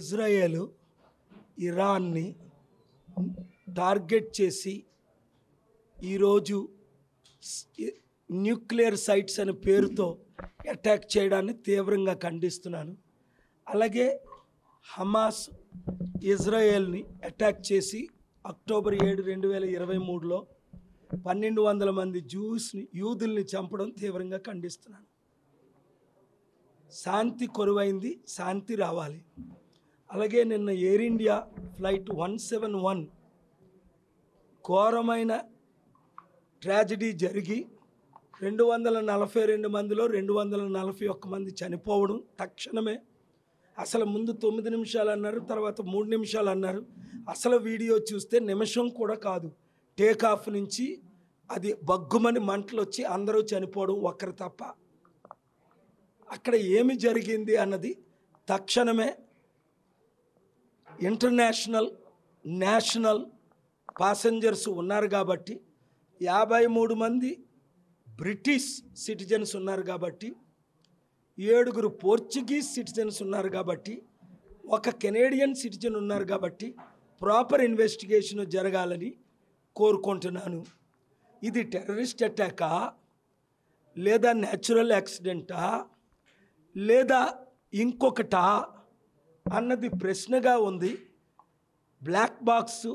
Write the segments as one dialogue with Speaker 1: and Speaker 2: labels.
Speaker 1: Israel ఇరాన్ని target చేసి ఈరోజు nuclear sites అనే పేరుతో అటాక్ చేయడాన్ని తీవ్రంగా ఖండిస్తున్నాను. అలాగే హమాస్ ఇజ్రాయెల్ని అటాక్ చేసి అక్టోబర్ 7, 2023లో 1200 మంది యూదుల్ని చంపడం తీవ్రంగా ఖండిస్తున్నాను. శాంతి కొరువైంది, శాంతి రావాలి. అలాగే నిన్న ఎయిర్ ఇండియా ఫ్లైట్ 171 ఘోరమైన ట్రాజడీ జరిగి 242 మందిలో 241 మంది చనిపోవడం తక్షణమే. అసలు ముందు 9 నిమిషాలు అన్నారు, తర్వాత 3 నిమిషాలు అన్నారు. అసలు వీడియో చూస్తే నిమిషం కూడా కాదు. టేక్ ఆఫ్ నుంచి అది బగ్గుమని మంటలు వచ్చి అందరూ చనిపోవడం ఒక్కరు తప్ప. అక్కడ ఏమి జరిగింది అన్నది తక్షణమే ఇంటర్నేషనల్ నేషనల్ ప్యాసింజర్స్ ఉన్నారు కాబట్టి 53 మంది బ్రిటిష్ సిటిజన్స్ ఉన్నారు కాబట్టి 7 పోర్చుగీస్ సిటిజన్స్ ఉన్నారు కాబట్టి 1 కెనేడియన్ సిటిజన్ ఉన్నారు కాబట్టి ప్రాపర్ ఇన్వెస్టిగేషన్ జరగాలని కోరుకుంటున్నాను. ఇది టెర్రరిస్ట్ అటాకా లేదా న్యాచురల్ యాక్సిడెంటా లేదా ఇంకొకటా అన్నది ప్రశ్నగా ఉంది. బ్లాక్ బాక్స్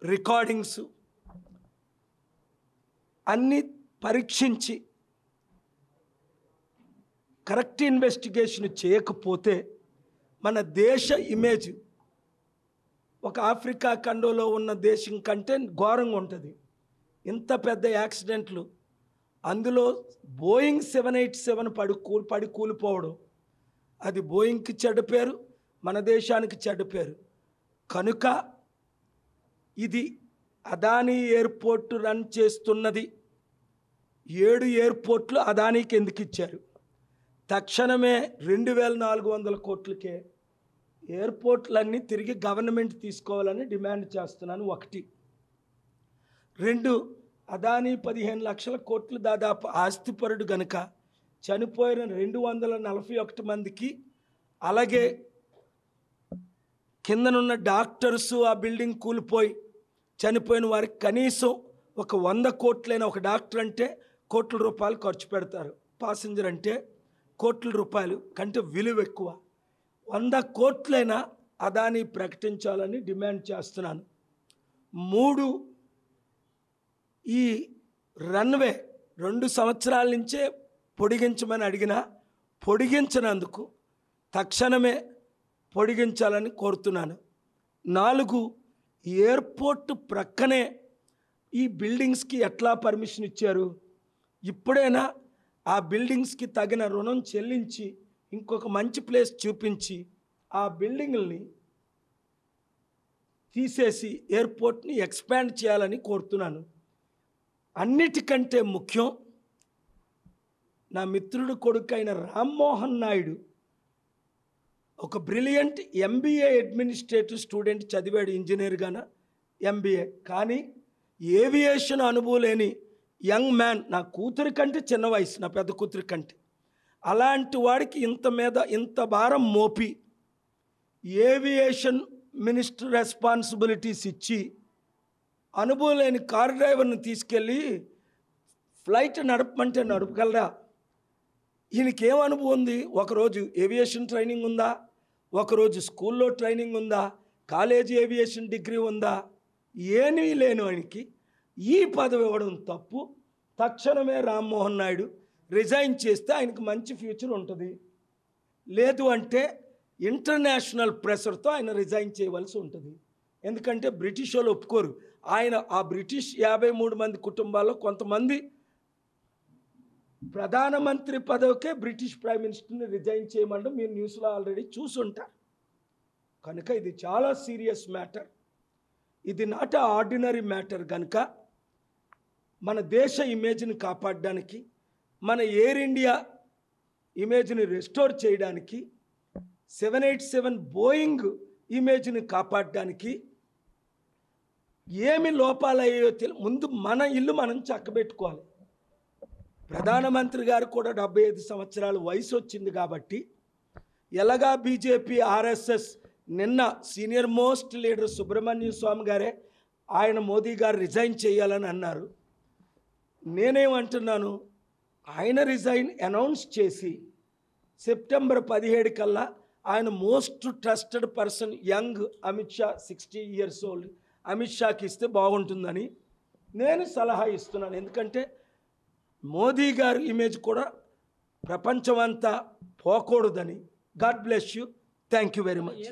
Speaker 1: రికార్డింగ్స్ అన్నీ పరీక్షించి కరెక్ట్ ఇన్వెస్టిగేషన్ చేయకపోతే మన దేశ ఇమేజ్ ఒక ఆఫ్రికా ఖండంలో ఉన్న దేశం కంటే ఘోరంగా ఉంటుంది. ఇంత పెద్ద యాక్సిడెంట్లు, అందులో బోయింగ్ 787 పడి కూలిపోవడం, అది బోయింగ్కి చెడ్డ పేరు, మన దేశానికి చెడ్డ పేరు. కనుక ఇది అదానీ ఎయిర్పోర్ట్ రన్ చేస్తున్నది. 7 ఎయిర్పోర్ట్లు అదానీకి ఎందుకు ఇచ్చారు? తక్షణమే 2400 కోట్లకే ఎయిర్పోర్ట్లన్నీ తిరిగి గవర్నమెంట్ తీసుకోవాలని డిమాండ్ చేస్తున్నాను. 1. 2, అదానీ 15 లక్షల కోట్లు దాదాపు ఆస్తిపరుడు గనుక చనిపోయిన 241 మందికి, అలాగే కిందనున్న డాక్టర్సు ఆ బిల్డింగ్ కూలిపోయి చనిపోయిన వారికి కనీసం ఒక 100 కోట్లైన, ఒక డాక్టర్ అంటే కోట్ల రూపాయలు ఖర్చు పెడతారు, ప్యాసింజర్ అంటే కోట్ల రూపాయలు కంటే విలువ ఎక్కువ. 100 కోట్లైనా అదానీ ప్రకటించాలని డిమాండ్ చేస్తున్నాను. 3, ఈ రన్వే 2 సంవత్సరాల నుంచే పొడిగించమని అడిగినా పొడిగించినందుకు తక్షణమే పొడిగించాలని కోరుతున్నాను. 4, ఎయిర్పోర్ట్ ప్రక్కనే ఈ బిల్డింగ్స్కి ఎట్లా పర్మిషన్ ఇచ్చారు? ఇప్పుడైనా ఆ బిల్డింగ్స్కి తగిన రుణం చెల్లించి ఇంకొక మంచి ప్లేస్ చూపించి ఆ బిల్డింగ్ని తీసేసి ఎయిర్పోర్ట్ని ఎక్స్పాండ్ చేయాలని కోరుతున్నాను. అన్నిటికంటే ముఖ్యం, నా మిత్రుడు కొడుకైన రామ్మోహన్ నాయుడు ఒక బ్రిలియంట్ MBA అడ్మినిస్ట్రేటివ్ స్టూడెంట్ చదివాడు, ఇంజనీర్గాన MBA. కానీ ఏవియేషన్ అనుభవం లేని యంగ్ మ్యాన్, నా కూతురి కంటే చిన్న వయసు, నా పెద్ద కూతురి కంటే, అలాంటి వాడికి ఇంత భారం మోపి ఏవియేషన్ మినిస్టర్ రెస్పాన్సిబిలిటీస్ ఇచ్చి అనుభవం లేని కారు డ్రైవర్ని తీసుకెళ్ళి ఫ్లైట్ నడపమంటే నడపగలరా? ఈయనకేం అనుభవం ఉంది? ఒకరోజు ఏవియేషన్ ట్రైనింగ్ ఉందా? ఒకరోజు స్కూల్లో ట్రైనింగ్ ఉందా? కాలేజీ ఏవియేషన్ డిగ్రీ ఉందా? ఏమీ లేని ఆయనకి ఈ పదవి ఇవ్వడం తప్పు. తక్షణమే రామ్మోహన్ నాయుడు రిజైన్ చేస్తే ఆయనకు మంచి ఫ్యూచర్ ఉంటుంది. లేదు అంటే ఇంటర్నేషనల్ ప్రెషర్తో ఆయన రిజైన్ చేయవలసి ఉంటుంది. ఎందుకంటే బ్రిటిష్ వాళ్ళు ఒప్పుకోరు. ఆయన ఆ బ్రిటిష్ 53 మంది కుటుంబాల్లో కొంతమంది ప్రధానమంత్రి పదవికే బ్రిటిష్ ప్రైమ్ మినిస్టర్ని రిజైన్ చేయమంటే మీరు న్యూస్లో ఆల్రెడీ చూసుంటారు. కనుక ఇది చాలా సీరియస్ మ్యాటర్. ఇది నాట్ ఆర్డినరీ మ్యాటర్. కనుక మన దేశ ఇమేజ్ని కాపాడడానికి, మన ఎయిర్ ఇండియా ఇమేజ్ని రెస్టోర్ చేయడానికి, 787 బోయింగ్ ఇమేజ్ని కాపాడడానికి ఏమి లోపాలు అయ్యో ముందు మన ఇల్లు మనం చక్కబెట్టుకోవాలి. ప్రధానమంత్రి గారు కూడా 75 సంవత్సరాల వయసు వచ్చింది కాబట్టి ఎలాగా బీజేపీ ఆర్ఎస్ఎస్ నిన్న సీనియర్ మోస్ట్ లీడర్ సుబ్రహ్మణ్య స్వామి గారే ఆయన మోదీ గారు రిజైన్ చేయాలని అన్నారు. నేనేమంటున్నాను, ఆయన రిజైన్ అనౌన్స్ చేసి సెప్టెంబర్ 17 కల్లా ఆయన most trusted person young Amit Shah 60 years old Amit షాకి ఇస్తే బాగుంటుందని నేను సలహా ఇస్తున్నాను. ఎందుకంటే మోదీ గారి ఇమేజ్ కూడా ప్రపంచమంతా పోకూడదని. God bless you. Thank you very much.